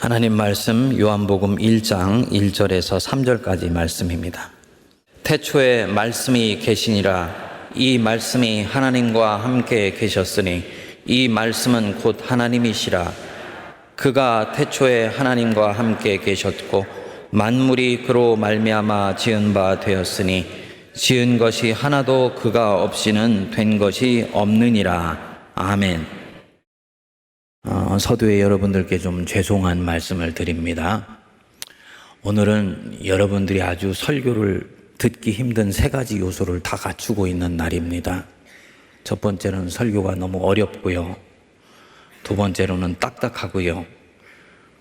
하나님 말씀 요한복음 1장 1절에서 3절까지 말씀입니다. 태초에 말씀이 계시니라. 이 말씀이 하나님과 함께 계셨으니 이 말씀은 곧 하나님이시라. 그가 태초에 하나님과 함께 계셨고 만물이 그로 말미암아 지은 바 되었으니 지은 것이 하나도 그가 없이는 된 것이 없느니라. 아멘. 서두에 여러분들께 좀 죄송한 말씀을 드립니다. 오늘은 여러분들이 아주 설교를 듣기 힘든 세 가지 요소를 다 갖추고 있는 날입니다. 첫 번째는 설교가 너무 어렵고요. 두 번째로는 딱딱하고요.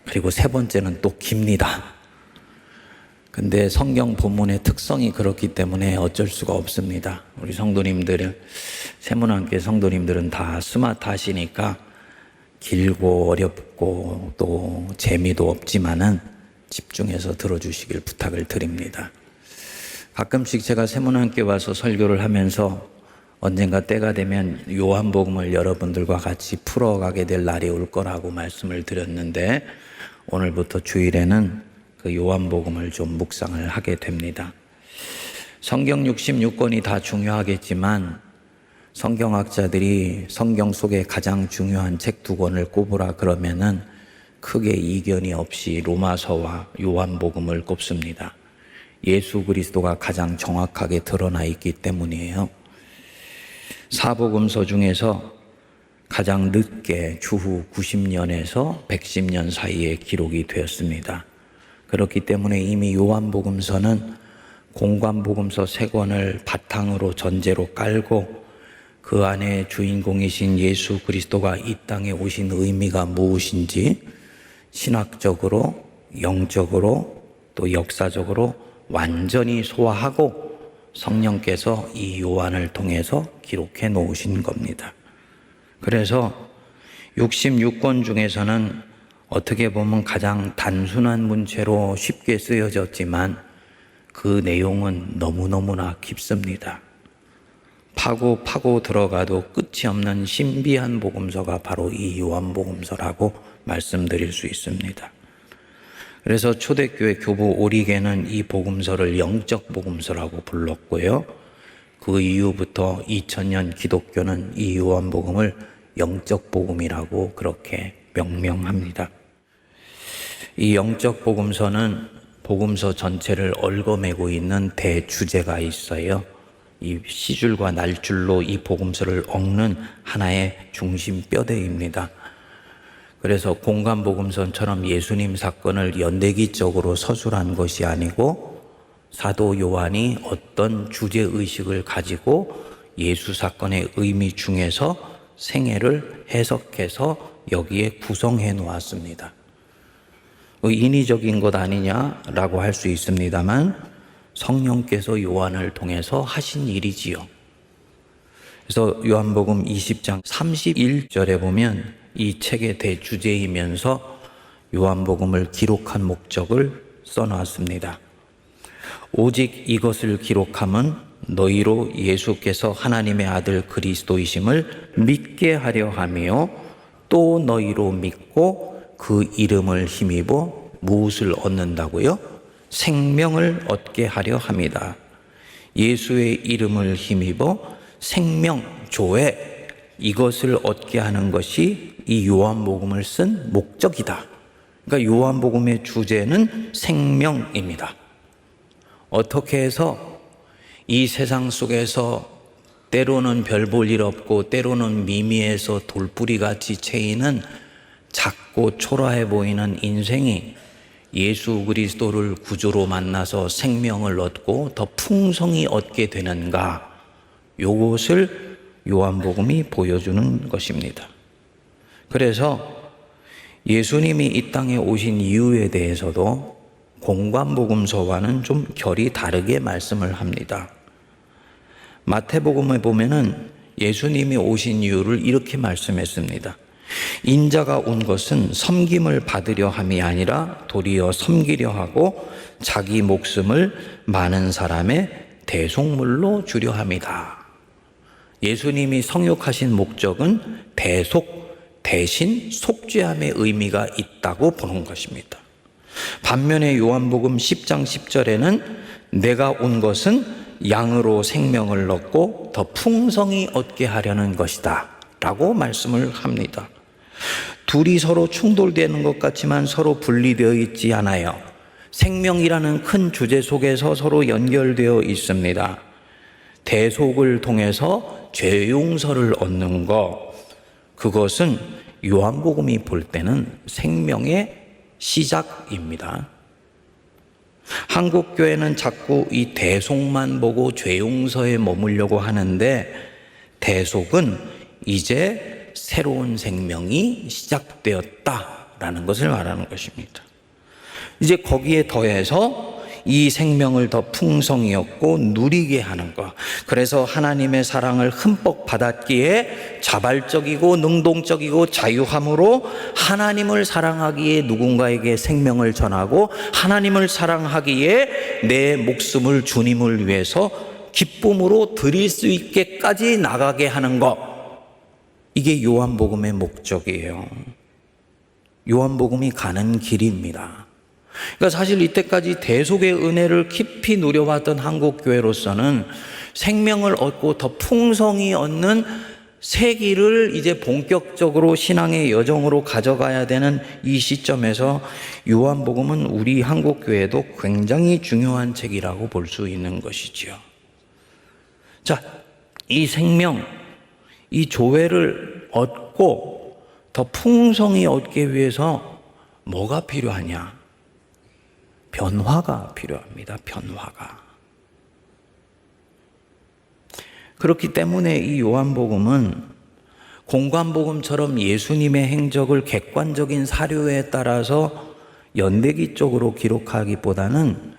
그리고 세 번째는 또 깁니다. 근데 성경 본문의 특성이 그렇기 때문에 어쩔 수가 없습니다. 우리 성도님들, 세문안교 성도님들은 다 스마트하시니까 길고 어렵고 또 재미도 없지만은 집중해서 들어주시길 부탁을 드립니다. 가끔씩 제가 세문안교에 와서 설교를 하면서 언젠가 때가 되면 요한복음을 여러분들과 같이 풀어가게 될 날이 올 거라고 말씀을 드렸는데 오늘부터 주일에는 그 요한복음을 좀 묵상을 하게 됩니다. 성경 66권이 다 중요하겠지만 성경학자들이 성경 속에 가장 중요한 책 두 권을 꼽으라 그러면은 크게 이견이 없이 로마서와 요한복음을 꼽습니다. 예수 그리스도가 가장 정확하게 드러나 있기 때문이에요. 사복음서 중에서 가장 늦게 주후 90년에서 110년 사이에 기록이 되었습니다. 그렇기 때문에 이미 요한복음서는 공관복음서 3권을 바탕으로 전제로 깔고 그 안에 주인공이신 예수 그리스도가 이 땅에 오신 의미가 무엇인지 신학적으로, 영적으로, 또 역사적으로 완전히 소화하고 성령께서 이 요한을 통해서 기록해 놓으신 겁니다. 그래서 66권 중에서는 어떻게 보면 가장 단순한 문체로 쉽게 쓰여졌지만 그 내용은 너무너무나 깊습니다. 파고 들어가도 끝이 없는 신비한 복음서가 바로 이 요한복음서라고 말씀드릴 수 있습니다. 그래서 초대교회 교부 오리겐은 이 복음서를 영적 복음서라고 불렀고요. 그 이후부터 2000년 기독교는 이 요한복음을 영적 복음이라고 그렇게 명명합니다. 이 영적 복음서는 복음서 전체를 얽어매고 있는 대주제가 있어요. 이 시줄과 날줄로 이 복음서를 얽는 하나의 중심 뼈대입니다. 그래서 공관복음서처럼 예수님 사건을 연대기적으로 서술한 것이 아니고 사도 요한이 어떤 주제의식을 가지고 예수 사건의 의미 중에서 생애를 해석해서 여기에 구성해 놓았습니다. 인위적인 것 아니냐라고 할 수 있습니다만 성령께서 요한을 통해서 하신 일이지요. 그래서 요한복음 20장 31절에 보면 이 책의 대주제이면서 요한복음을 기록한 목적을 써놨습니다. 오직 이것을 기록함은 너희로 예수께서 하나님의 아들 그리스도이심을 믿게 하려 하며 또 너희로 믿고 그 이름을 힘입어 무엇을 얻는다고요? 생명을 얻게 하려 합니다. 예수의 이름을 힘입어 생명조회 이것을 얻게 하는 것이 이 요한복음을 쓴 목적이다. 그러니까 요한복음의 주제는 생명입니다. 어떻게 해서 이 세상 속에서 때로는 별 볼 일 없고 때로는 미미해서 돌뿌리같이 채이는 작고 초라해 보이는 인생이 예수 그리스도를 구주로 만나서 생명을 얻고 더 풍성히 얻게 되는가? 이것을 요한복음이 보여주는 것입니다. 그래서 예수님이 이 땅에 오신 이유에 대해서도 공관복음서와는 좀 결이 다르게 말씀을 합니다. 마태복음에 보면은 예수님이 오신 이유를 이렇게 말씀했습니다. 인자가 온 것은 섬김을 받으려 함이 아니라 도리어 섬기려 하고 자기 목숨을 많은 사람의 대속물로 주려 함이다. 예수님이 성육하신 목적은 대신 속죄함의 의미가 있다고 보는 것입니다. 반면에 요한복음 10장 10절에는 내가 온 것은 양으로 생명을 얻고 더 풍성히 얻게 하려는 것이다 라고 말씀을 합니다. 둘이 서로 충돌되는 것 같지만 서로 분리되어 있지 않아요. 생명이라는 큰 주제 속에서 서로 연결되어 있습니다. 대속을 통해서 죄 용서를 얻는 것, 그것은 요한복음이 볼 때는 생명의 시작입니다. 한국교회는 자꾸 이 대속만 보고 죄 용서에 머물려고 하는데, 대속은 이제 새로운 생명이 시작되었다라는 것을 말하는 것입니다. 이제 거기에 더해서 이 생명을 더 풍성히 얻고 누리게 하는 것. 그래서 하나님의 사랑을 흠뻑 받았기에 자발적이고 능동적이고 자유함으로 하나님을 사랑하기에 누군가에게 생명을 전하고, 하나님을 사랑하기에 내 목숨을 주님을 위해서 기쁨으로 드릴 수 있게까지 나가게 하는 것. 이게 요한복음의 목적이에요. 요한복음이 가는 길입니다. 그러니까 사실 이때까지 대속의 은혜를 깊이 누려왔던 한국교회로서는 생명을 얻고 더 풍성히 얻는 새 길을 이제 본격적으로 신앙의 여정으로 가져가야 되는 이 시점에서 요한복음은 우리 한국교회도 굉장히 중요한 책이라고 볼 수 있는 것이지요. 자, 이 생명, 이 조회를 얻고 더 풍성히 얻기 위해서 뭐가 필요하냐? 변화가 필요합니다. 변화가. 그렇기 때문에 이 요한복음은 공관복음처럼 예수님의 행적을 객관적인 사료에 따라서 연대기 쪽으로 기록하기보다는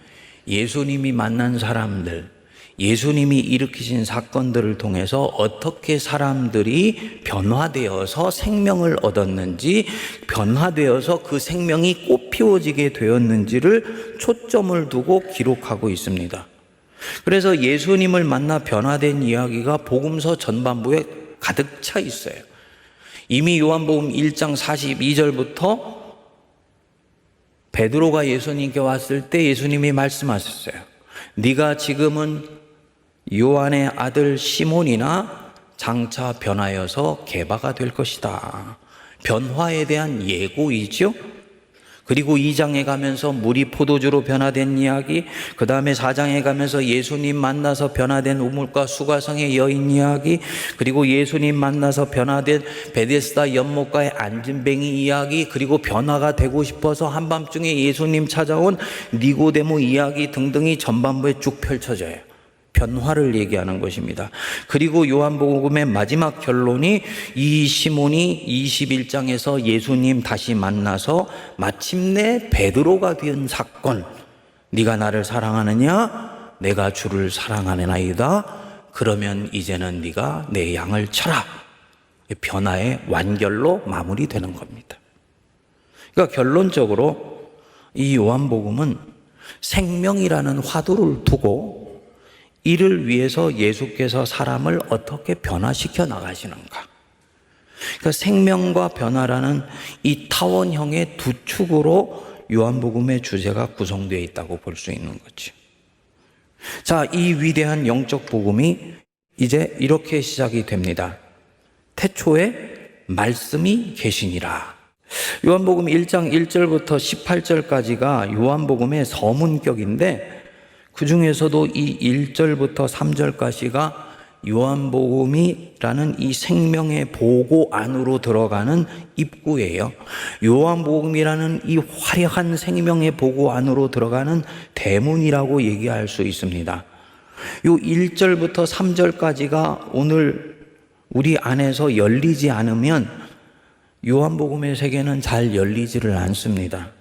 예수님이 만난 사람들, 예수님이 일으키신 사건들을 통해서 어떻게 사람들이 변화되어서 생명을 얻었는지, 변화되어서 그 생명이 꽃피워지게 되었는지를 초점을 두고 기록하고 있습니다. 그래서 예수님을 만나 변화된 이야기가 복음서 전반부에 가득 차 있어요. 이미 요한복음 1장 42절부터 베드로가 예수님께 왔을 때 예수님이 말씀하셨어요. 네가 지금은 요한의 아들 시몬이나 장차 변하여서 게바가 될 것이다. 변화에 대한 예고이죠. 그리고 2장에 가면서 물이 포도주로 변화된 이야기, 그 다음에 4장에 가면서 예수님 만나서 변화된 우물가 수가성의 여인 이야기, 그리고 예수님 만나서 변화된 베데스다 연못가의 안진뱅이 이야기, 그리고 변화가 되고 싶어서 한밤중에 예수님 찾아온 니고데모 이야기 등등이 전반부에 쭉 펼쳐져요. 변화를 얘기하는 것입니다. 그리고 요한복음의 마지막 결론이 이 시몬이 21장에서 예수님 다시 만나서 마침내 베드로가 된 사건. 네가 나를 사랑하느냐? 내가 주를 사랑하느나이다. 그러면 이제는 네가 내 양을 쳐라. 변화의 완결로 마무리되는 겁니다. 그러니까 결론적으로 이 요한복음은 생명이라는 화두를 두고 이를 위해서 예수께서 사람을 어떻게 변화시켜 나가시는가. 그러니까 생명과 변화라는 이 타원형의 두 축으로 요한복음의 주제가 구성되어 있다고 볼 수 있는 거죠. 자, 이 위대한 영적 복음이 이제 이렇게 시작이 됩니다. 태초에 말씀이 계시니라. 요한복음 1장 1절부터 18절까지가 요한복음의 서문격인데, 그 중에서도 이 1절부터 3절까지가 요한복음이라는 이 생명의 보고 안으로 들어가는 입구예요. 요한복음이라는 이 화려한 생명의 보고 안으로 들어가는 대문이라고 얘기할 수 있습니다. 요 1절부터 3절까지가 오늘 우리 안에서 열리지 않으면 요한복음의 세계는 잘 열리지를 않습니다.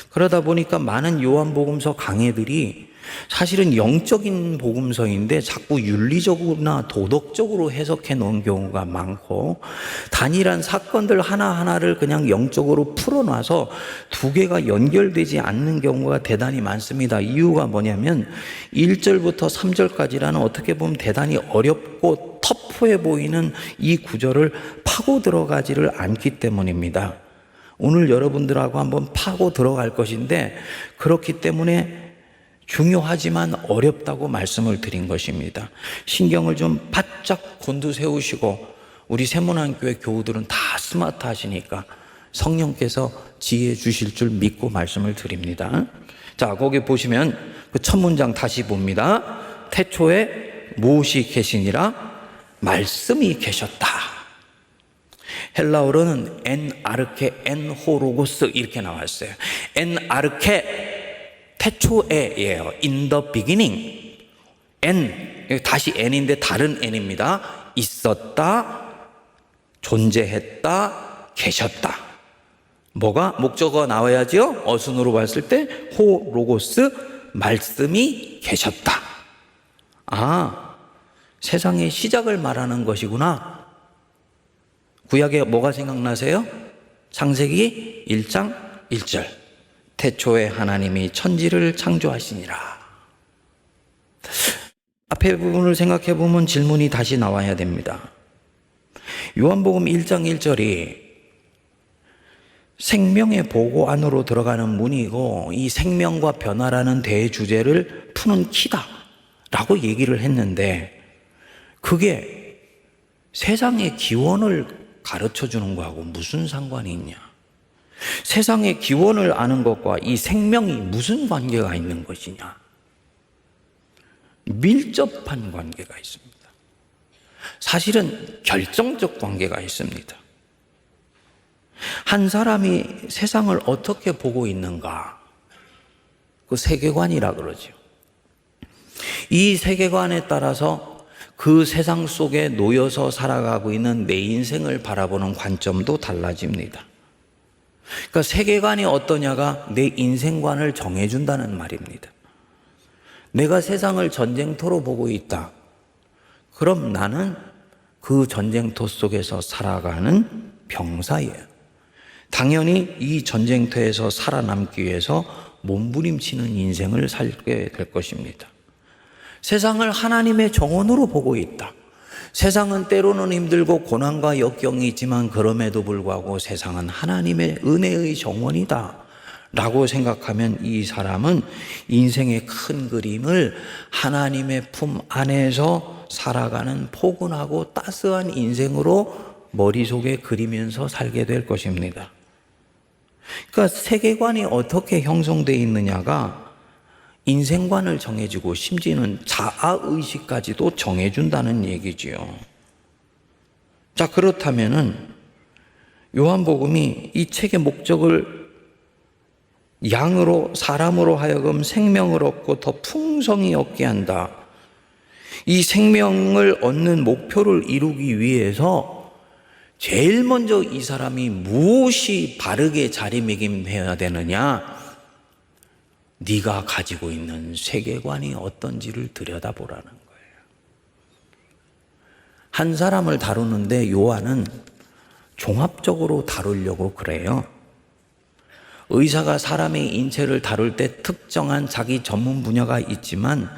그러다 보니까 많은 요한복음서 강해들이 사실은 영적인 복음서인데 자꾸 윤리적으로나 도덕적으로 해석해 놓은 경우가 많고, 단일한 사건들 하나하나를 그냥 영적으로 풀어놔서 두 개가 연결되지 않는 경우가 대단히 많습니다. 이유가 뭐냐면 1절부터 3절까지라는 어떻게 보면 대단히 어렵고 터프해 보이는 이 구절을 파고 들어가지를 않기 때문입니다. 오늘 여러분들하고 한번 파고 들어갈 것인데 그렇기 때문에 중요하지만 어렵다고 말씀을 드린 것입니다. 신경을 좀 바짝 곤두세우시고 우리 세문안교회 교우들은 다 스마트하시니까 성령께서 지혜 주실 줄 믿고 말씀을 드립니다. 자, 거기 보시면 그 첫 문장 다시 봅니다. 태초에 무엇이 계시니라? 말씀이 계셨다. 헬라어로는 엔 아르케 엔 호로고스 이렇게 나왔어요. 엔 아르케 태초에예요. In the beginning. 엔 다시 엔인데 다른 엔입니다. 있었다, 존재했다, 계셨다. 뭐가 목적어가 나와야죠. 어순으로 봤을 때 호로고스 말씀이 계셨다. 아, 세상의 시작을 말하는 것이구나. 구약에 뭐가 생각나세요? 창세기 1장 1절. 태초에 하나님이 천지를 창조하시니라. 앞에 부분을 생각해 보면 질문이 다시 나와야 됩니다. 요한복음 1장 1절이 생명의 보고 안으로 들어가는 문이고 이 생명과 변화라는 대주제를 푸는 키다 라고 얘기를 했는데 그게 세상의 기원을 가르쳐 주는 거하고 무슨 상관이 있냐? 세상의 기원을 아는 것과 이 생명이 무슨 관계가 있는 것이냐? 밀접한 관계가 있습니다. 사실은 결정적 관계가 있습니다. 한 사람이 세상을 어떻게 보고 있는가? 그 세계관이라 그러죠. 이 세계관에 따라서 그 세상 속에 놓여서 살아가고 있는 내 인생을 바라보는 관점도 달라집니다. 그러니까 세계관이 어떠냐가 내 인생관을 정해준다는 말입니다. 내가 세상을 전쟁터로 보고 있다. 그럼 나는 그 전쟁터 속에서 살아가는 병사예요. 당연히 이 전쟁터에서 살아남기 위해서 몸부림치는 인생을 살게 될 것입니다. 세상을 하나님의 정원으로 보고 있다. 세상은 때로는 힘들고 고난과 역경이 있지만 그럼에도 불구하고 세상은 하나님의 은혜의 정원이다 라고 생각하면 이 사람은 인생의 큰 그림을 하나님의 품 안에서 살아가는 포근하고 따스한 인생으로 머릿속에 그리면서 살게 될 것입니다. 그러니까 세계관이 어떻게 형성되어 있느냐가 인생관을 정해주고 심지어는 자아의식까지도 정해준다는 얘기지요. 자, 그렇다면은 요한복음이 이 책의 목적을 양으로 사람으로 하여금 생명을 얻고 더 풍성히 얻게 한다. 이 생명을 얻는 목표를 이루기 위해서 제일 먼저 이 사람이 무엇이 바르게 자리매김해야 되느냐? 네가 가지고 있는 세계관이 어떤지를 들여다보라는 거예요. 한 사람을 다루는데 요한은 종합적으로 다루려고 그래요. 의사가 사람의 인체를 다룰 때 특정한 자기 전문 분야가 있지만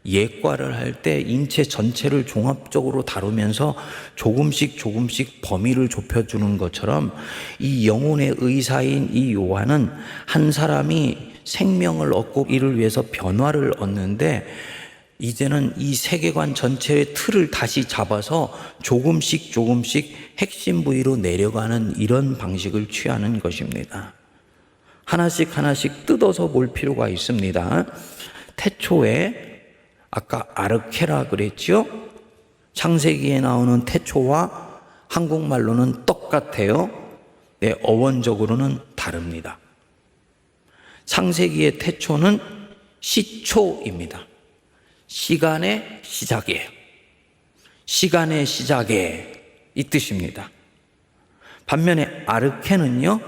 예과를 할 때 인체 전체를 종합적으로 다루면서 조금씩 범위를 좁혀주는 것처럼 이 영혼의 의사인 이 요한은 한 사람이 생명을 얻고 이를 위해서 변화를 얻는데 이제는 이 세계관 전체의 틀을 다시 잡아서 조금씩 핵심 부위로 내려가는 이런 방식을 취하는 것입니다. 하나씩 뜯어서 볼 필요가 있습니다. 태초에 아까 아르케라 그랬죠? 창세기에 나오는 태초와 한국말로는 똑같아요. 네, 어원적으로는 다릅니다. 창세기의 태초는 시초입니다. 시간의 시작이에요. 시간의 시작에 이 뜻입니다. 반면에 아르케는요,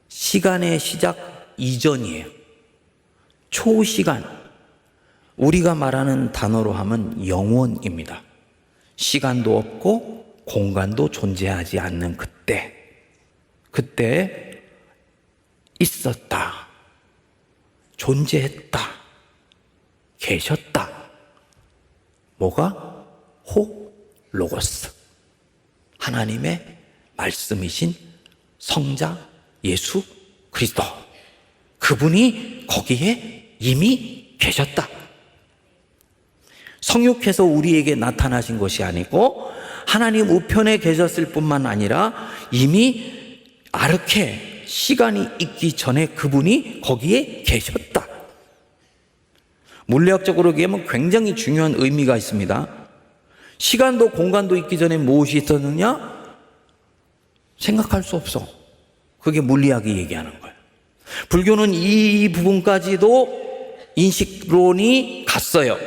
시간의 시작 이전이에요. 초시간, 우리가 말하는 단어로 하면 영원입니다. 시간도 없고 공간도 존재하지 않는 그때 있었다. 존재했다. 계셨다. 뭐가? 로고스, 하나님의 말씀이신 성자 예수 그리스도, 그분이 거기에 이미 계셨다. 성육해서 우리에게 나타나신 것이 아니고 하나님 우편에 계셨을 뿐만 아니라 이미 아르케 시간이 있기 전에 그분이 거기에 계셨다. 물리학적으로 얘기하면 굉장히 중요한 의미가 있습니다. 시간도 공간도 있기 전에 무엇이 있었느냐? 생각할 수 없어. 그게 물리학이 얘기하는 거예요. 불교는 이 부분까지도 인식론이 갔어요.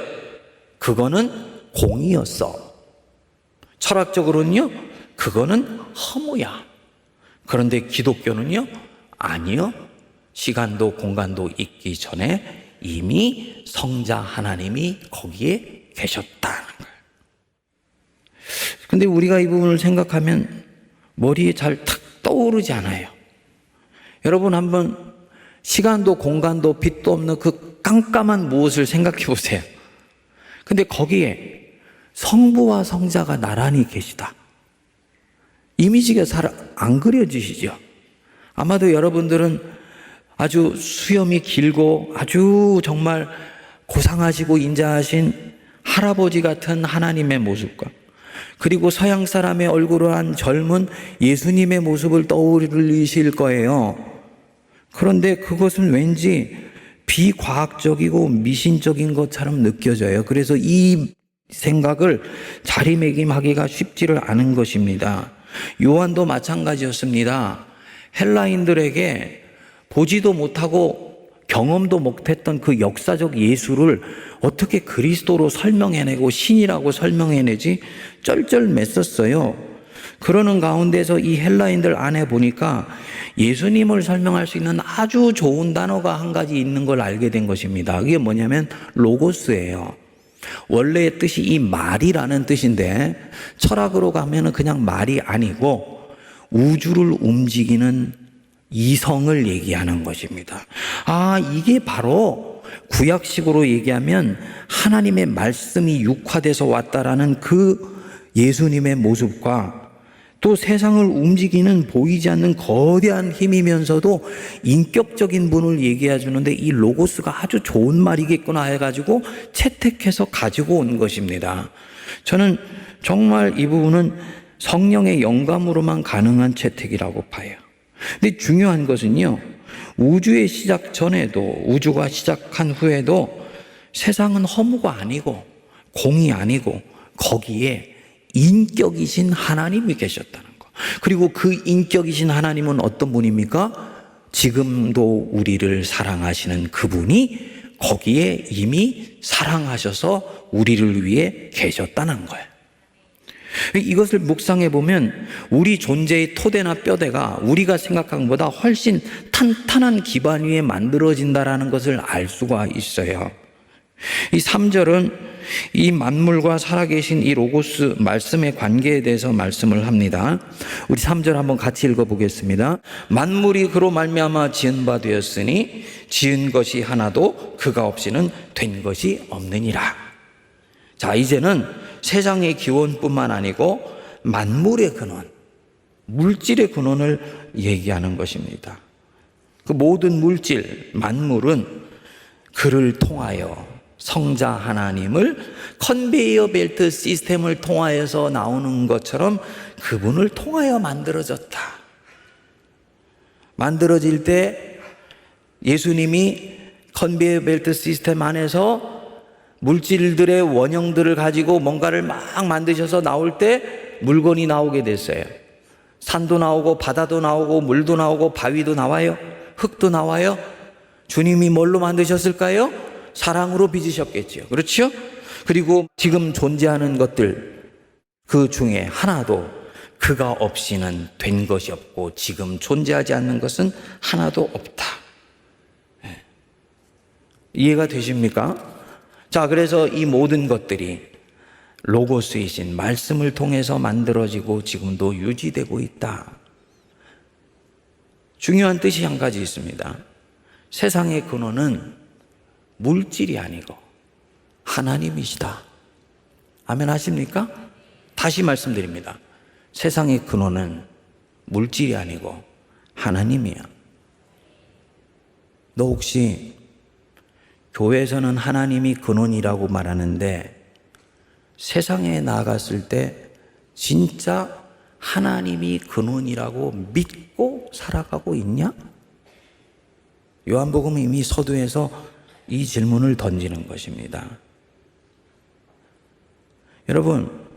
그거는 공이었어. 철학적으로는요, 그거는 허무야. 그런데 기독교는요, 아니요. 시간도 공간도 있기 전에 이미 성자 하나님이 거기에 계셨다는 거예요. 근데 우리가 이 부분을 생각하면 머리에 잘 탁 떠오르지 않아요. 여러분 한번 시간도 공간도 빛도 없는 그 깜깜한 무엇을 생각해 보세요. 근데 거기에 성부와 성자가 나란히 계시다. 이미지가 잘 안 그려지시죠? 아마도 여러분들은 아주 수염이 길고 아주 정말 고상하시고 인자하신 할아버지 같은 하나님의 모습과, 그리고 서양 사람의 얼굴을 한 젊은 예수님의 모습을 떠올리실 거예요. 그런데 그것은 왠지 비과학적이고 미신적인 것처럼 느껴져요. 그래서 이 생각을 자리매김하기가 쉽지를 않은 것입니다. 요한도 마찬가지였습니다. 헬라인들에게 보지도 못하고 경험도 못했던 그 역사적 예수를 어떻게 그리스도로 설명해내고 신이라고 설명해내지 쩔쩔맸었어요. 그러는 가운데서 이 헬라인들 안에 보니까 예수님을 설명할 수 있는 아주 좋은 단어가 한 가지 있는 걸 알게 된 것입니다. 그게 뭐냐면 로고스예요. 원래의 뜻이 이 말이라는 뜻인데 철학으로 가면은 그냥 말이 아니고 우주를 움직이는 이성을 얘기하는 것입니다. 아, 이게 바로 구약식으로 얘기하면 하나님의 말씀이 육화돼서 왔다라는 그 예수님의 모습과, 또 세상을 움직이는 보이지 않는 거대한 힘이면서도 인격적인 분을 얘기해 주는데 이 로고스가 아주 좋은 말이겠구나 해가지고 채택해서 가지고 온 것입니다. 저는 정말 이 부분은 성령의 영감으로만 가능한 채택이라고 봐요. 근데 중요한 것은요, 우주의 시작 전에도 우주가 시작한 후에도 세상은 허무가 아니고 공이 아니고 거기에 인격이신 하나님이 계셨다는 거. 그리고 그 인격이신 하나님은 어떤 분입니까? 지금도 우리를 사랑하시는 그분이 거기에 이미 사랑하셔서 우리를 위해 계셨다는 거예요. 이것을 묵상해 보면 우리 존재의 토대나 뼈대가 우리가 생각한 것보다 훨씬 탄탄한 기반 위에 만들어진다라는 것을 알 수가 있어요. 이 3절은 이 만물과 살아계신 이 로고스 말씀의 관계에 대해서 말씀을 합니다. 우리 3절 한번 같이 읽어보겠습니다. 만물이 그로 말미암아 지은 바 되었으니 지은 것이 하나도 그가 없이는 된 것이 없느니라. 자, 이제는 세상의 기원뿐만 아니고 만물의 근원, 물질의 근원을 얘기하는 것입니다. 그 모든 물질, 만물은 그를 통하여 성자 하나님을 컨베이어 벨트 시스템을 통하여서 나오는 것처럼 그분을 통하여 만들어졌다. 만들어질 때 예수님이 컨베이어 벨트 시스템 안에서 물질들의 원형들을 가지고 뭔가를 막 만드셔서 나올 때 물건이 나오게 됐어요. 산도 나오고 바다도 나오고 물도 나오고 바위도 나와요. 흙도 나와요. 주님이 뭘로 만드셨을까요? 사랑으로 빚으셨겠죠. 그렇죠? 그리고 지금 존재하는 것들 그 중에 하나도 그가 없이는 된 것이 없고 지금 존재하지 않는 것은 하나도 없다. 이해가 되십니까? 자, 그래서 이 모든 것들이 로고스이신 말씀을 통해서 만들어지고 지금도 유지되고 있다. 중요한 뜻이 한 가지 있습니다. 세상의 근원은 물질이 아니고 하나님이시다. 아멘 하십니까? 다시 말씀드립니다. 세상의 근원은 물질이 아니고 하나님이야. 너 혹시 교회에서는 하나님이 근원이라고 말하는데 세상에 나아갔을 때 진짜 하나님이 근원이라고 믿고 살아가고 있냐? 요한복음은 이미 서두에서 이 질문을 던지는 것입니다. 여러분,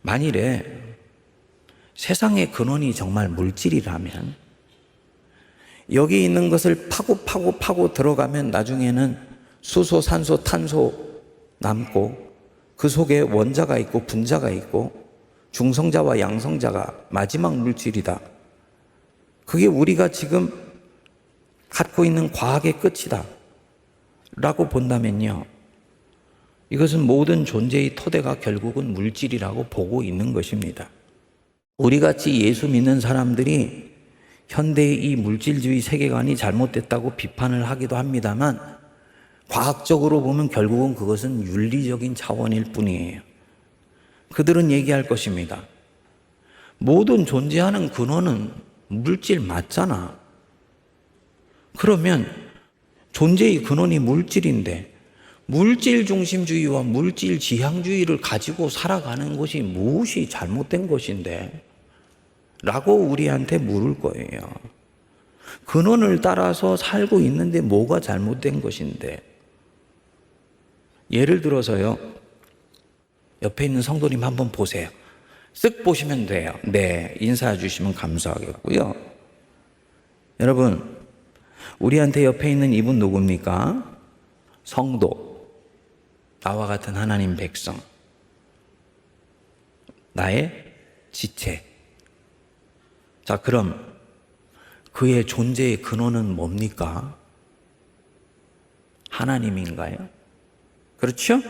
만일에 세상의 근원이 정말 물질이라면 여기 있는 것을 파고 들어가면 나중에는 수소, 산소, 탄소 남고 그 속에 원자가 있고 분자가 있고 중성자와 양성자가 마지막 물질이다. 그게 우리가 지금 갖고 있는 과학의 끝이다 라고 본다면요, 이것은 모든 존재의 토대가 결국은 물질이라고 보고 있는 것입니다. 우리같이 예수 믿는 사람들이 현대의 이 물질주의 세계관이 잘못됐다고 비판을 하기도 합니다만 과학적으로 보면 결국은 그것은 윤리적인 차원일 뿐이에요. 그들은 얘기할 것입니다. 모든 존재하는 근원은 물질 맞잖아. 그러면 존재의 근원이 물질인데 물질 중심주의와 물질 지향주의를 가지고 살아가는 것이 무엇이 잘못된 것인데? 라고 우리한테 물을 거예요. 근원을 따라서 살고 있는데 뭐가 잘못된 것인데? 예를 들어서요, 옆에 있는 성도님 한번 보세요. 쓱 보시면 돼요. 네, 인사해 주시면 감사하겠고요. 여러분, 우리한테 옆에 있는 이분 누굽니까? 성도, 나와 같은 하나님 백성, 나의 지체. 자, 그럼 그의 존재의 근원은 뭡니까? 하나님인가요? 그렇죠?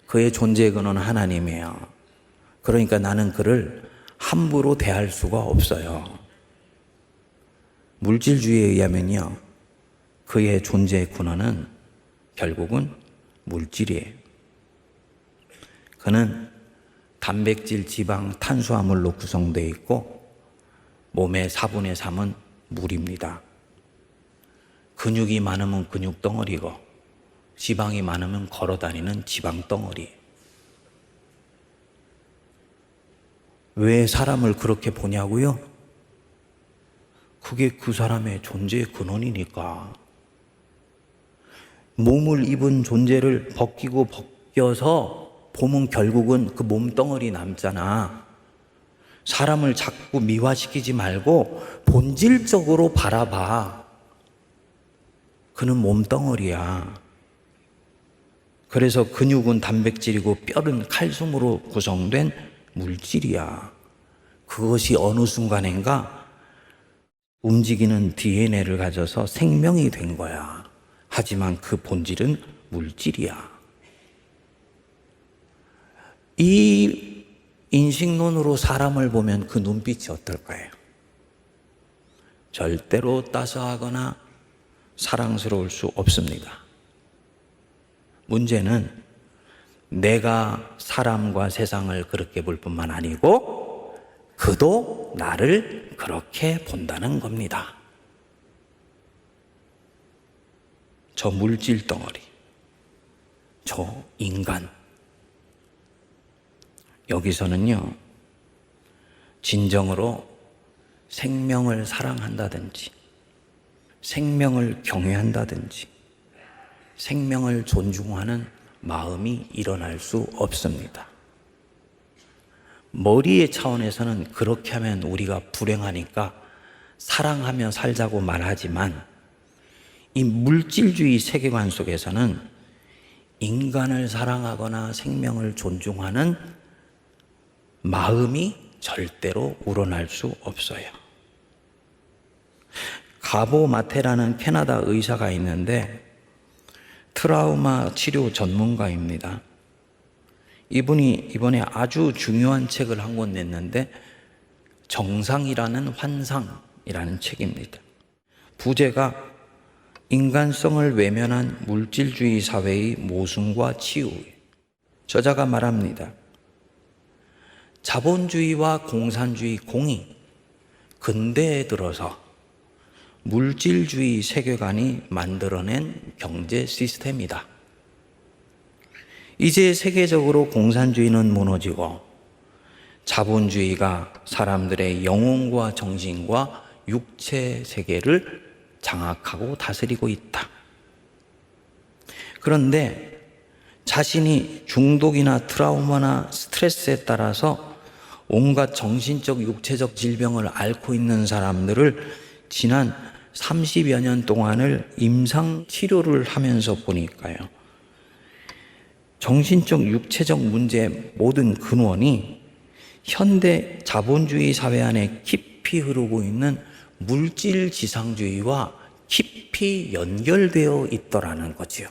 그의 존재의 근원은 하나님이에요. 그러니까 나는 그를 함부로 대할 수가 없어요. 물질주의에 의하면요, 그의 존재의 근원은 결국은 물질이에요. 그는 단백질, 지방, 탄수화물로 구성되어 있고 몸의 4분의 3은 물입니다. 근육이 많으면 근육 덩어리고 지방이 많으면 걸어다니는 지방 덩어리. 왜 사람을 그렇게 보냐고요? 그게 그 사람의 존재의 근원이니까. 몸을 입은 존재를 벗겨서 보면 결국은 그 몸덩어리 남잖아. 사람을 자꾸 미화시키지 말고 본질적으로 바라봐. 그는 몸덩어리야. 그래서 근육은 단백질이고 뼈는 칼슘으로 구성된 물질이야. 그것이 어느 순간인가 움직이는 DNA를 가져서 생명이 된 거야. 하지만 그 본질은 물질이야. 이 인식론으로 사람을 보면 그 눈빛이 어떨까요? 절대로 따스하거나 사랑스러울 수 없습니다. 문제는 내가 사람과 세상을 그렇게 볼 뿐만 아니고 그도 나를 그렇게 본다는 겁니다. 저 물질 덩어리, 저 인간. 여기서는요, 진정으로 생명을 사랑한다든지 생명을 경외한다든지 생명을 존중하는 마음이 일어날 수 없습니다. 머리의 차원에서는 그렇게 하면 우리가 불행하니까 사랑하며 살자고 말하지만 이 물질주의 세계관 속에서는 인간을 사랑하거나 생명을 존중하는 마음이 절대로 우러날 수 없어요. 가보 마테라는 캐나다 의사가 있는데 트라우마 치료 전문가입니다. 이분이 이번에 아주 중요한 책을 한 권 냈는데 정상이라는 환상이라는 책입니다. 부제가 인간성을 외면한 물질주의 사회의 모순과 치유. 저자가 말합니다. 자본주의와 공산주의 공이 근대에 들어서 물질주의 세계관이 만들어낸 경제 시스템이다. 이제 세계적으로 공산주의는 무너지고 자본주의가 사람들의 영혼과 정신과 육체 세계를 장악하고 다스리고 있다. 그런데 자신이 중독이나 트라우마나 스트레스에 따라서 온갖 정신적, 육체적 질병을 앓고 있는 사람들을 지난 30여 년 동안을 임상 치료를 하면서 보니까요, 정신적, 육체적 문제의 모든 근원이 현대 자본주의 사회 안에 깊이 흐르고 있는 물질 지상주의와 깊이 연결되어 있더라는 거지요.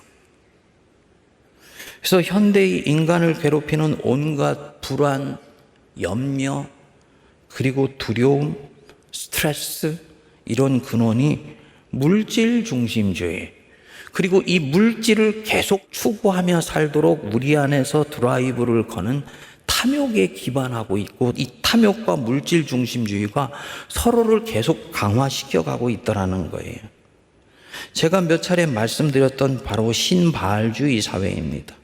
그래서 현대의 인간을 괴롭히는 온갖 불안, 염려, 그리고 두려움, 스트레스, 이런 근원이 물질 중심주의, 그리고 이 물질을 계속 추구하며 살도록 우리 안에서 드라이브를 거는 탐욕에 기반하고 있고, 이 탐욕과 물질 중심주의가 서로를 계속 강화시켜 가고 있더라는 거예요. 제가 몇 차례 말씀드렸던 바로 신바알주의 사회입니다.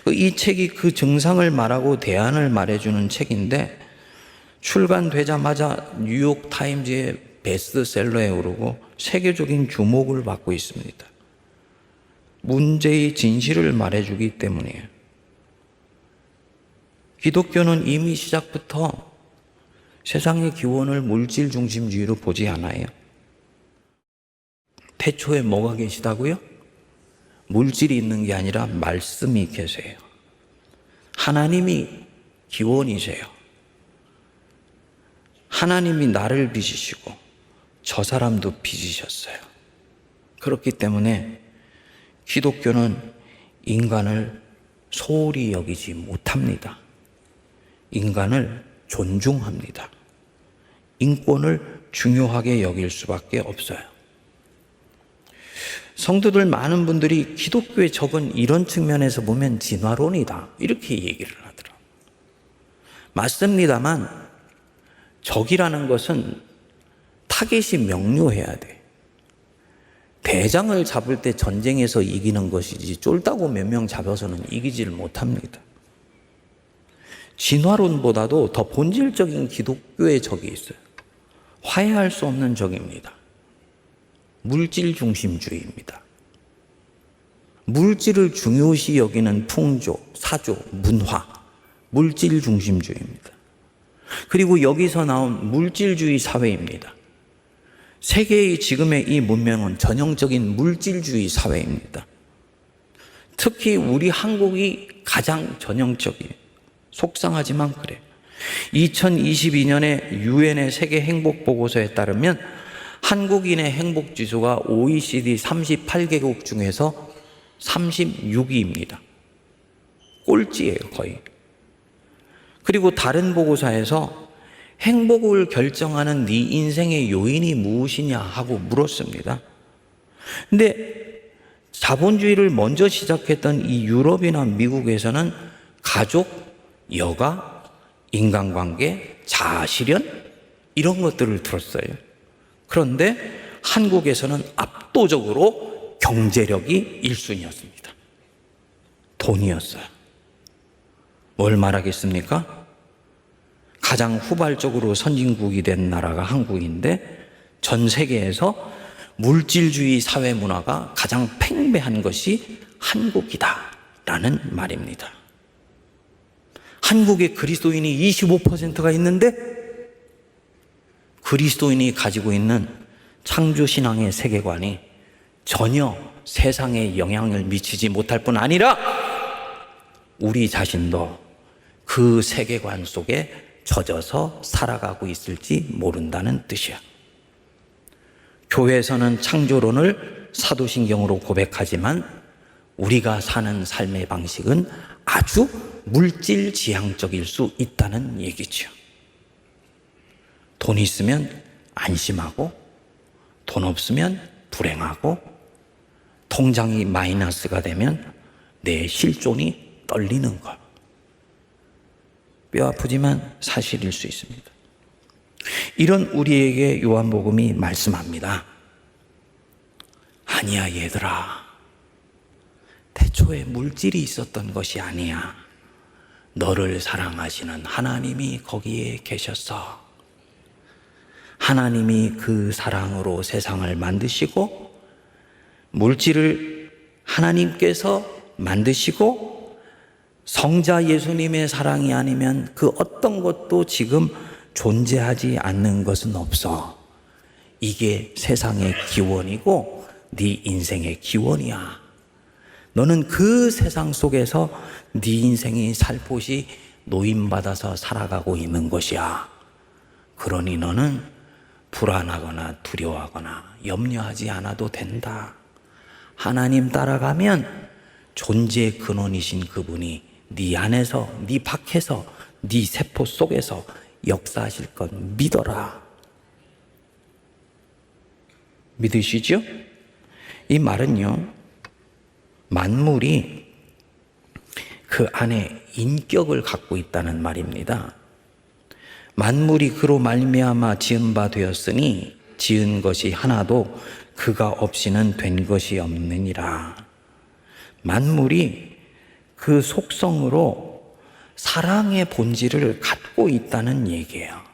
이 책이 그 증상을 말하고 대안을 말해주는 책인데, 출간되자마자 뉴욕 타임즈의 베스트셀러에 오르고 세계적인 주목을 받고 있습니다. 문제의 진실을 말해주기 때문이에요. 기독교는 이미 시작부터 세상의 기원을 물질 중심주의로 보지 않아요. 태초에 뭐가 계시다고요? 물질이 있는 게 아니라 말씀이 계세요. 하나님이 기원이세요. 하나님이 나를 빚으시고 저 사람도 빚으셨어요. 그렇기 때문에 기독교는 인간을 소홀히 여기지 못합니다. 인간을 존중합니다. 인권을 중요하게 여길 수밖에 없어요. 성도들 많은 분들이 기독교의 적은 이런 측면에서 보면 진화론이다, 이렇게 얘기를 하더라고요. 맞습니다만 적이라는 것은 타겟이 명료해야 돼. 대장을 잡을 때 전쟁에서 이기는 것이지 쫄다고 몇 명 잡아서는 이기지를 못합니다. 진화론보다도 더 본질적인 기독교의 적이 있어요. 화해할 수 없는 적입니다. 물질 중심주의입니다. 물질을 중요시 여기는 풍조, 사조, 문화, 물질 중심주의입니다. 그리고 여기서 나온 물질주의 사회입니다. 세계의 지금의 이 문명은 전형적인 물질주의 사회입니다. 특히 우리 한국이 가장 전형적이에요. 속상하지만 그래요. 2022년에 유엔의 세계 행복 보고서에 따르면 한국인의 행복 지수가 OECD 38개국 중에서 36위입니다. 꼴찌예요, 거의. 그리고 다른 보고서에서 행복을 결정하는 네 인생의 요인이 무엇이냐 하고 물었습니다. 근데 자본주의를 먼저 시작했던 이 유럽이나 미국에서는 가족, 여가, 인간관계, 자아실현, 이런 것들을 들었어요. 그런데 한국에서는 압도적으로 경제력이 1순위였습니다. 돈이었어요. 뭘 말하겠습니까? 가장 후발적으로 선진국이 된 나라가 한국인데 전 세계에서 물질주의 사회 문화가 가장 팽배한 것이 한국이다라는 말입니다. 한국에 그리스도인이 25%가 있는데 그리스도인이 가지고 있는 창조신앙의 세계관이 전혀 세상에 영향을 미치지 못할 뿐 아니라 우리 자신도 그 세계관 속에 젖어서 살아가고 있을지 모른다는 뜻이야. 교회에서는 창조론을 사도신경으로 고백하지만 우리가 사는 삶의 방식은 아주 물질지향적일 수 있다는 얘기죠. 돈 있으면 안심하고 돈 없으면 불행하고 통장이 마이너스가 되면 내 실존이 떨리는 것. 뼈 아프지만 사실일 수 있습니다. 이런 우리에게 요한복음이 말씀합니다. 아니야 얘들아, 태초에 물질이 있었던 것이 아니야. 너를 사랑하시는 하나님이 거기에 계셨어. 하나님이 그 사랑으로 세상을 만드시고 물질을 하나님께서 만드시고 성자 예수님의 사랑이 아니면 그 어떤 것도 지금 존재하지 않는 것은 없어. 이게 세상의 기원이고 네 인생의 기원이야. 너는 그 세상 속에서 네 인생이 살포시 노임받아서 살아가고 있는 것이야. 그러니 너는 불안하거나 두려워하거나 염려하지 않아도 된다. 하나님 따라가면 존재의 근원이신 그분이 네 안에서, 네 밖에서, 네 세포 속에서 역사하실 것 믿어라. 믿으시죠? 이 말은요, 만물이 그 안에 인격을 갖고 있다는 말입니다. 만물이 그로 말미암아 지은 바 되었으니 지은 것이 하나도 그가 없이는 된 것이 없느니라. 만물이 그 속성으로 사랑의 본질을 갖고 있다는 얘기예요.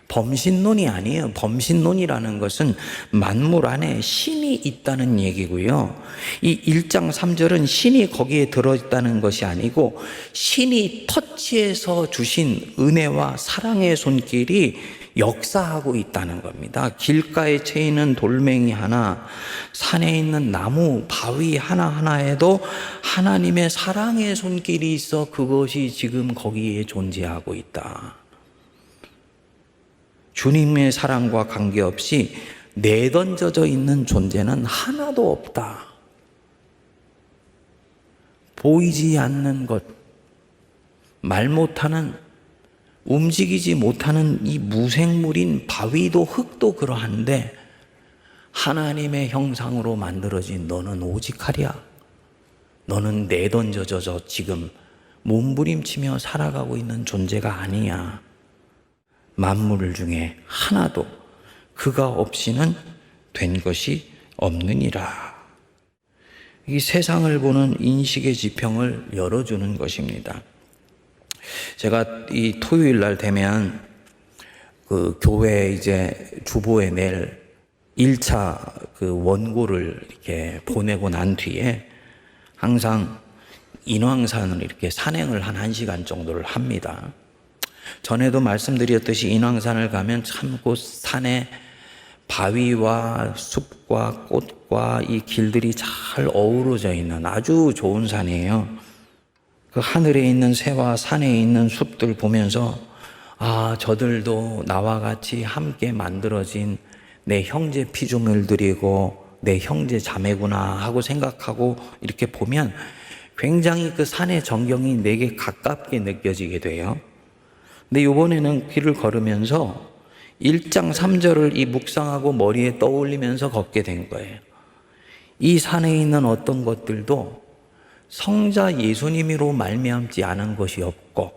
범신론이 아니에요. 범신론이라는 것은 만물 안에 신이 있다는 얘기고요. 이 1장 3절은 신이 거기에 들어있다는 것이 아니고 신이 터치해서 주신 은혜와 사랑의 손길이 역사하고 있다는 겁니다. 길가에 채이는 돌멩이 하나, 산에 있는 나무, 바위 하나하나에도 하나님의 사랑의 손길이 있어 그것이 지금 거기에 존재하고 있다. 주님의 사랑과 관계없이 내던져져 있는 존재는 하나도 없다. 보이지 않는 것, 말 못하는, 움직이지 못하는 이 무생물인 바위도 흙도 그러한데 하나님의 형상으로 만들어진 너는 오직하랴. 너는 내던져져 지금 몸부림치며 살아가고 있는 존재가 아니야. 만물 중에 하나도 그가 없이는 된 것이 없느니라. 이 세상을 보는 인식의 지평을 열어주는 것입니다. 제가 이 토요일 날 되면 그 교회 이제 주보에 낼 1차 그 원고를 이렇게 보내고 난 뒤에 항상 인왕산을 이렇게 산행을 한 1시간 정도를 합니다. 전에도 말씀드렸듯이 인왕산을 가면 참 그 산에 바위와 숲과 꽃과 이 길들이 잘 어우러져 있는 아주 좋은 산이에요. 그 하늘에 있는 새와 산에 있는 숲들 보면서 아, 저들도 나와 같이 함께 만들어진 내 형제 피조물들이고 내 형제 자매구나 하고 생각하고 이렇게 보면 굉장히 그 산의 정경이 내게 가깝게 느껴지게 돼요. 근데 이번에는 길을 걸으면서 1장 3절을 이 묵상하고 머리에 떠올리면서 걷게 된 거예요. 이 산에 있는 어떤 것들도 성자 예수님으로 말미암지 않은 것이 없고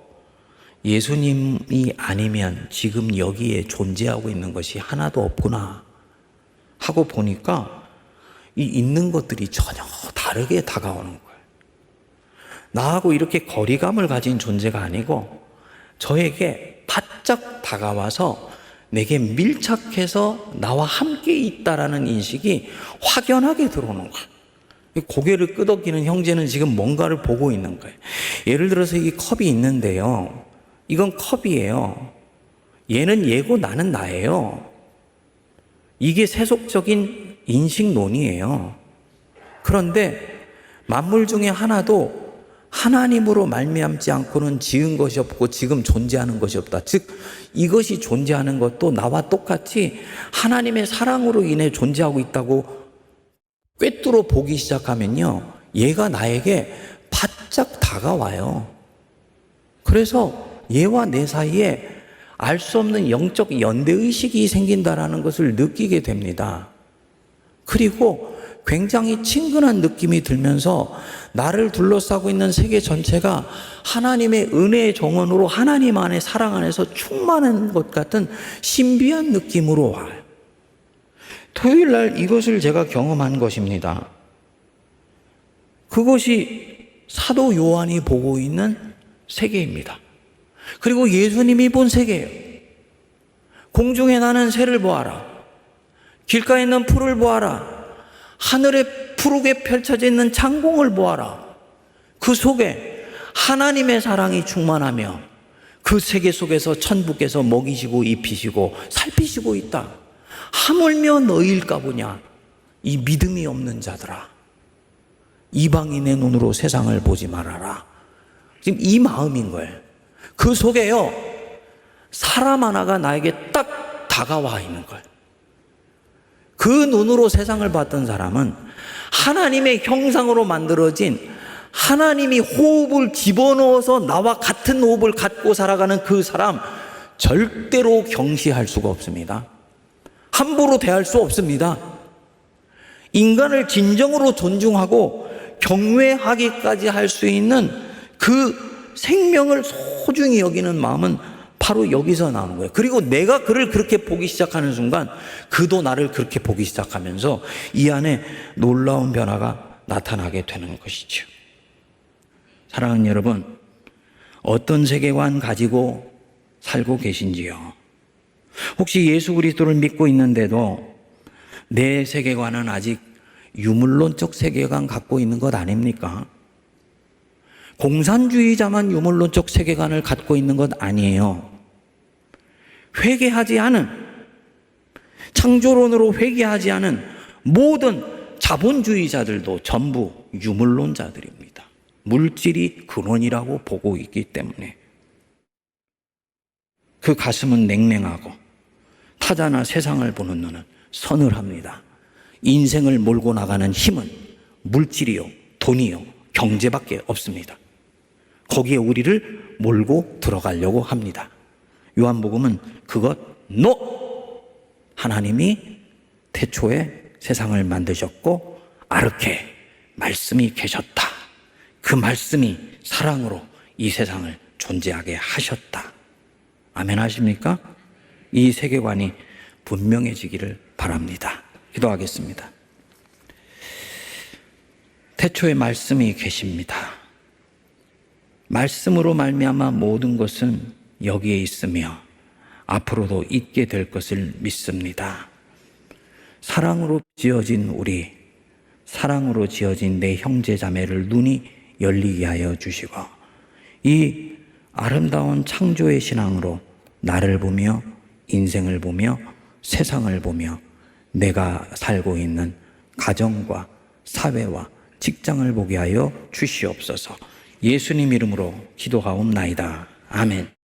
예수님이 아니면 지금 여기에 존재하고 있는 것이 하나도 없구나 하고 보니까 이 있는 것들이 전혀 다르게 다가오는 거예요. 나하고 이렇게 거리감을 가진 존재가 아니고 저에게 바짝 다가와서 내게 밀착해서 나와 함께 있다라는 인식이 확연하게 들어오는 거예요. 고개를 끄덕이는 형제는 지금 뭔가를 보고 있는 거예요. 예를 들어서 이 컵이 있는데요. 이건 컵이에요. 얘는 얘고 나는 나예요. 이게 세속적인 인식론이에요. 그런데 만물 중에 하나도 하나님으로 말미암지 않고는 지은 것이 없고 지금 존재하는 것이 없다. 즉 이것이 존재하는 것도 나와 똑같이 하나님의 사랑으로 인해 존재하고 있다고 꿰뚫어 보기 시작하면요, 얘가 나에게 바짝 다가와요. 그래서 얘와 내 사이에 알 수 없는 영적 연대의식이 생긴다라는 것을 느끼게 됩니다. 그리고 굉장히 친근한 느낌이 들면서 나를 둘러싸고 있는 세계 전체가 하나님의 은혜의 정원으로 하나님 안에 사랑 안에서 충만한 것 같은 신비한 느낌으로 와요. 토요일 날 이것을 제가 경험한 것입니다. 그것이 사도 요한이 보고 있는 세계입니다. 그리고 예수님이 본 세계예요. 공중에 나는 새를 보아라. 길가에 있는 풀을 보아라. 하늘에 푸르게 펼쳐져 있는 창공을 보아라. 그 속에 하나님의 사랑이 충만하며 그 세계 속에서 천부께서 먹이시고 입히시고 살피시고 있다. 하물며 너희일까 보냐. 이 믿음이 없는 자들아, 이방인의 눈으로 세상을 보지 말아라. 지금 이 마음인 거예요. 그 속에요, 사람 하나가 나에게 딱 다가와 있는 거예요. 그 눈으로 세상을 봤던 사람은 하나님의 형상으로 만들어진, 하나님이 호흡을 집어넣어서 나와 같은 호흡을 갖고 살아가는 그 사람 절대로 경시할 수가 없습니다. 함부로 대할 수 없습니다. 인간을 진정으로 존중하고 경외하기까지 할 수 있는 그 생명을 소중히 여기는 마음은 바로 여기서 나오는 거예요. 그리고 내가 그를 그렇게 보기 시작하는 순간 그도 나를 그렇게 보기 시작하면서 이 안에 놀라운 변화가 나타나게 되는 것이죠. 사랑하는 여러분, 어떤 세계관 가지고 살고 계신지요? 혹시 예수 그리스도를 믿고 있는데도 내 세계관은 아직 유물론적 세계관 갖고 있는 것 아닙니까? 공산주의자만 유물론적 세계관을 갖고 있는 것 아니에요. 회개하지 않은, 창조론으로 회개하지 않은 모든 자본주의자들도 전부 유물론자들입니다. 물질이 근원이라고 보고 있기 때문에. 그 가슴은 냉랭하고 타자나 세상을 보는 눈은 서늘합니다. 인생을 몰고 나가는 힘은 물질이요, 돈이요, 경제밖에 없습니다. 거기에 우리를 몰고 들어가려고 합니다. 요한복음은 그것 노! 하나님이 태초에 세상을 만드셨고 아르케 말씀이 계셨다. 그 말씀이 사랑으로 이 세상을 존재하게 하셨다. 아멘 하십니까? 이 세계관이 분명해지기를 바랍니다. 기도하겠습니다. 태초에 말씀이 계십니다. 말씀으로 말미암아 모든 것은 여기에 있으며 앞으로도 있게 될 것을 믿습니다. 사랑으로 지어진 우리, 사랑으로 지어진 내 형제 자매를 눈이 열리게 하여 주시고 이 아름다운 창조의 신앙으로 나를 보며 인생을 보며 세상을 보며 내가 살고 있는 가정과 사회와 직장을 보게 하여 주시옵소서. 예수님 이름으로 기도하옵나이다. 아멘.